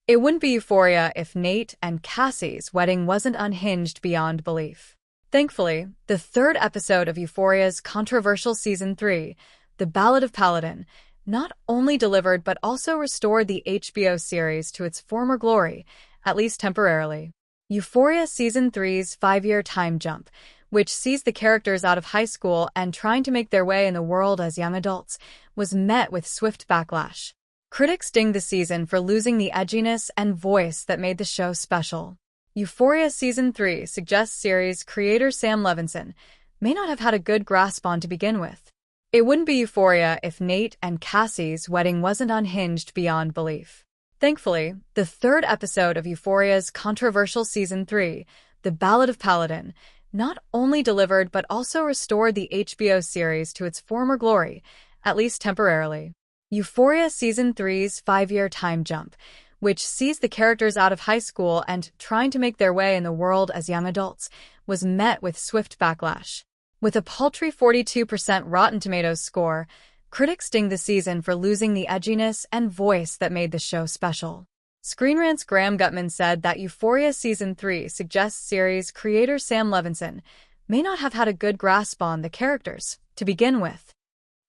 It wouldn't be Euphoria if Nate and Cassie's wedding wasn't unhinged beyond belief. Thankfully, the third episode of Euphoria's controversial Season 3, The Ballad of Paladin, not only delivered but also restored the HBO series to its former glory, at least temporarily. Euphoria Season 3's 5-year time jump, which sees the characters out of high school and trying to make their way in the world as young adults, was met with swift backlash. Critics dinged the season for losing the edginess and voice that made the show special. Euphoria Season 3 suggests series creator Sam Levinson may not have had a good grasp on to begin with. It wouldn't be Euphoria if Nate and Cassie's wedding wasn't unhinged beyond belief. Thankfully, the third episode of Euphoria's controversial Season 3, The Ballad of Paladin, not only delivered but also restored the HBO series to its former glory, at least temporarily. Euphoria Season 3's 5-year time jump, which sees the characters out of high school and trying to make their way in the world as young adults, was met with swift backlash. With a paltry 42% Rotten Tomatoes score, critics dinged the season for losing the edginess and voice that made the show special. Screen Rant's Graham Gutman said that Euphoria Season 3 suggests series creator Sam Levinson may not have had a good grasp on the characters to begin with.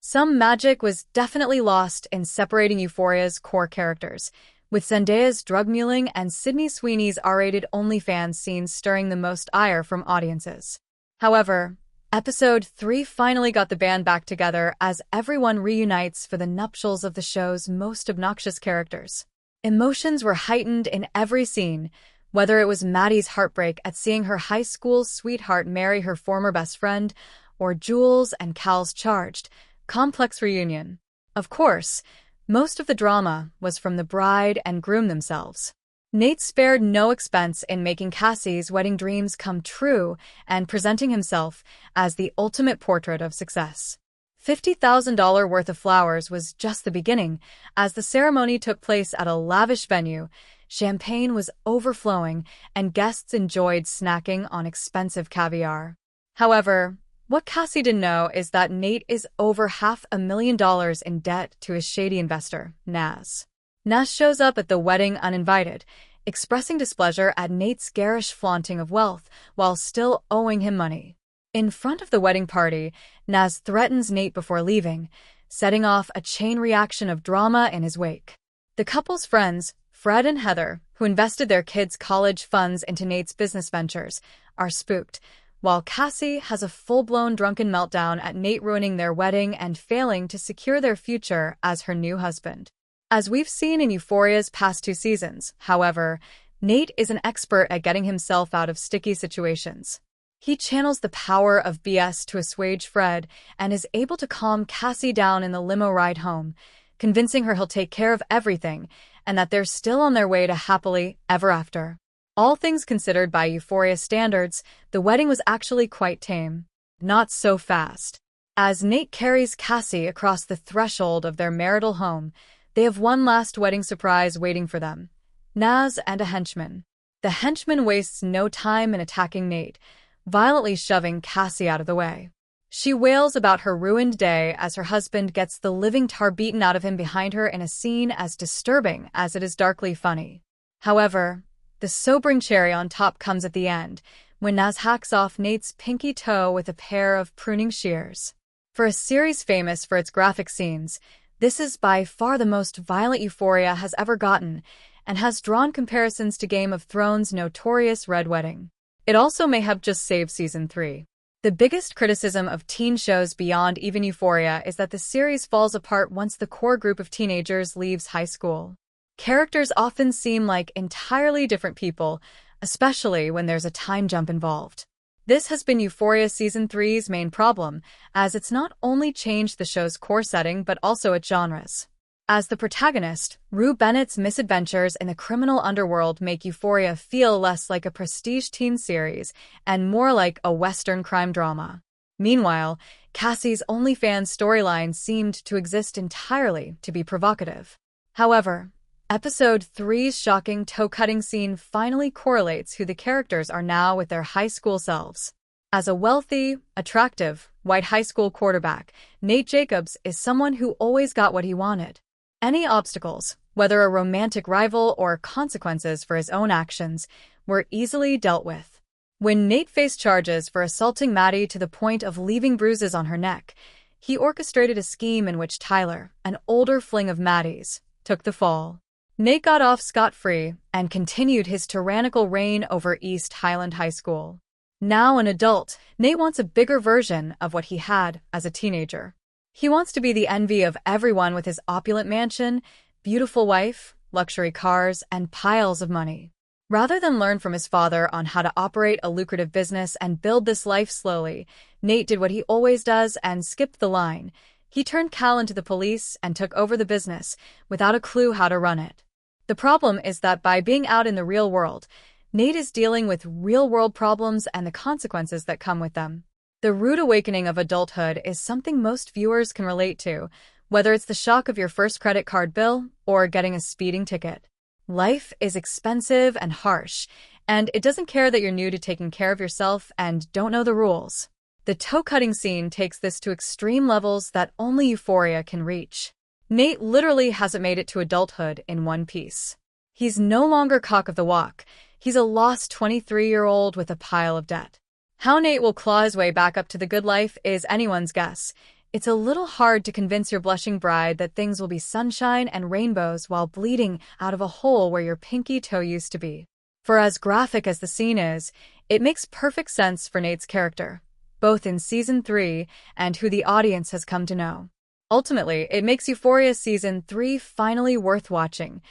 Some magic was definitely lost in separating Euphoria's core characters, with Zendaya's drug muling and Sydney Sweeney's R-rated OnlyFans scenes stirring the most ire from audiences. However, Episode 3 finally got the band back together as everyone reunites for the nuptials of the show's most obnoxious characters. Emotions were heightened in every scene, whether it was Maddie's heartbreak at seeing her high school sweetheart marry her former best friend, or Jules and Cal's charged, complex reunion. Of course, most of the drama was from the bride and groom themselves. Nate spared no expense in making Cassie's wedding dreams come true and presenting himself as the ultimate portrait of success. $50,000 worth of flowers was just the beginning. As the ceremony took place at a lavish venue, champagne was overflowing and guests enjoyed snacking on expensive caviar. However, what Cassie didn't know is that Nate is over $500,000 in debt to his shady investor, Naz. Naz shows up at the wedding uninvited, expressing displeasure at Nate's garish flaunting of wealth while still owing him money. In front of the wedding party, Naz threatens Nate before leaving, setting off a chain reaction of drama in his wake. The couple's friends, Fred and Heather, who invested their kids' college funds into Nate's business ventures, are spooked, while Cassie has a full-blown drunken meltdown at Nate ruining their wedding and failing to secure their future as her new husband. As we've seen in Euphoria's past 2 seasons, however, Nate is an expert at getting himself out of sticky situations. He channels the power of BS to assuage Fred and is able to calm Cassie down in the limo ride home, convincing her he'll take care of everything and that they're still on their way to happily ever after. All things considered by Euphoria standards, the wedding was actually quite tame. Not so fast. As Nate carries Cassie across the threshold of their marital home, they have one last wedding surprise waiting for them: Naz and a henchman. The henchman wastes no time in attacking Nate, violently shoving Cassie out of the way. She wails about her ruined day as her husband gets the living tar beaten out of him behind her in a scene as disturbing as it is darkly funny. However, the sobering cherry on top comes at the end, when Naz hacks off Nate's pinky toe with a pair of pruning shears. For a series famous for its graphic scenes, this is by far the most violent Euphoria has ever gotten, and has drawn comparisons to Game of Thrones' notorious Red Wedding. It also may have just saved Season 3. The biggest criticism of teen shows beyond even Euphoria is that the series falls apart once the core group of teenagers leaves high school. Characters often seem like entirely different people, especially when there's a time jump involved. This has been Euphoria Season 3's main problem, as it's not only changed the show's core setting but also its genres. As the protagonist, Rue Bennett's misadventures in the criminal underworld make Euphoria feel less like a prestige teen series and more like a Western crime drama. Meanwhile, Cassie's OnlyFans storyline seemed to exist entirely to be provocative. However, Episode 3's shocking toe-cutting scene finally correlates who the characters are now with their high school selves. As a wealthy, attractive, white high school quarterback, Nate Jacobs is someone who always got what he wanted. Any obstacles, whether a romantic rival or consequences for his own actions, were easily dealt with. When Nate faced charges for assaulting Maddie to the point of leaving bruises on her neck, he orchestrated a scheme in which Tyler, an older fling of Maddie's, took the fall. Nate got off scot-free and continued his tyrannical reign over East Highland High School. Now an adult, Nate wants a bigger version of what he had as a teenager. He wants to be the envy of everyone with his opulent mansion, beautiful wife, luxury cars, and piles of money. Rather than learn from his father on how to operate a lucrative business and build this life slowly, Nate did what he always does and skipped the line. He turned Cal into the police and took over the business without a clue how to run it. The problem is that by being out in the real world, Nate is dealing with real-world problems and the consequences that come with them. The rude awakening of adulthood is something most viewers can relate to, whether it's the shock of your first credit card bill or getting a speeding ticket. Life is expensive and harsh, and it doesn't care that you're new to taking care of yourself and don't know the rules. The toe-cutting scene takes this to extreme levels that only Euphoria can reach. Nate literally hasn't made it to adulthood in one piece. He's no longer cock of the walk. He's a lost 23-year-old with a pile of debt. How Nate will claw his way back up to the good life is anyone's guess. It's a little hard to convince your blushing bride that things will be sunshine and rainbows while bleeding out of a hole where your pinky toe used to be. For as graphic as the scene is, it makes perfect sense for Nate's character, both in Season 3 and who the audience has come to know. Ultimately, it makes Euphoria Season 3 finally worth watching,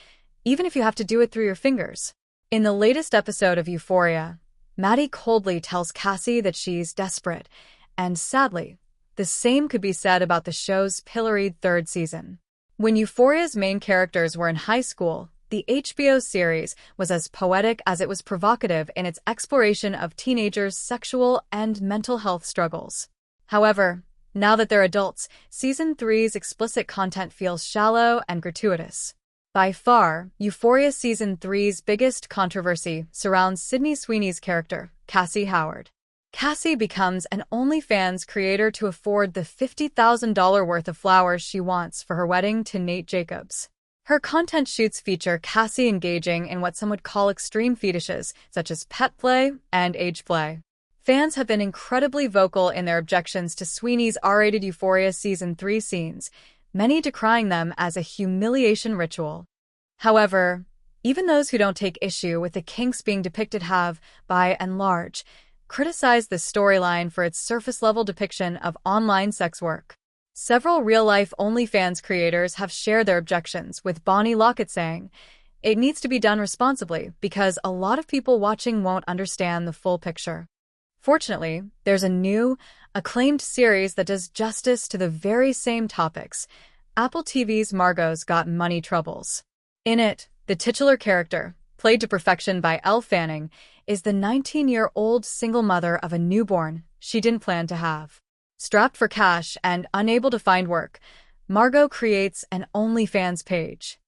even if you have to do it through your fingers. In the latest episode of Euphoria, Maddie coldly tells Cassie that she's desperate, and sadly, the same could be said about the show's pilloried third season. When Euphoria's main characters were in high school, the HBO series was as poetic as it was provocative in its exploration of teenagers' sexual and mental health struggles. However, now that they're adults, Season 3's explicit content feels shallow and gratuitous. By far, Euphoria Season 3's biggest controversy surrounds Sydney Sweeney's character, Cassie Howard. Cassie becomes an OnlyFans creator to afford the $50,000 worth of flowers she wants for her wedding to Nate Jacobs. Her content shoots feature Cassie engaging in what some would call extreme fetishes, such as pet play and age play. Fans have been incredibly vocal in their objections to Sweeney's R-rated Euphoria Season 3 scenes, many decrying them as a humiliation ritual. However, even those who don't take issue with the kinks being depicted have, by and large, criticized the storyline for its surface-level depiction of online sex work. Several real-life OnlyFans creators have shared their objections, with Bonnie Lockett saying, "It needs to be done responsibly because a lot of people watching won't understand the full picture." Fortunately, there's a new, acclaimed series that does justice to the very same topics. Apple TV's Margot's Got Money Troubles. In it, the titular character, played to perfection by Elle Fanning, is the 19-year-old single mother of a newborn she didn't plan to have. Strapped for cash and unable to find work, Margot creates an OnlyFans page.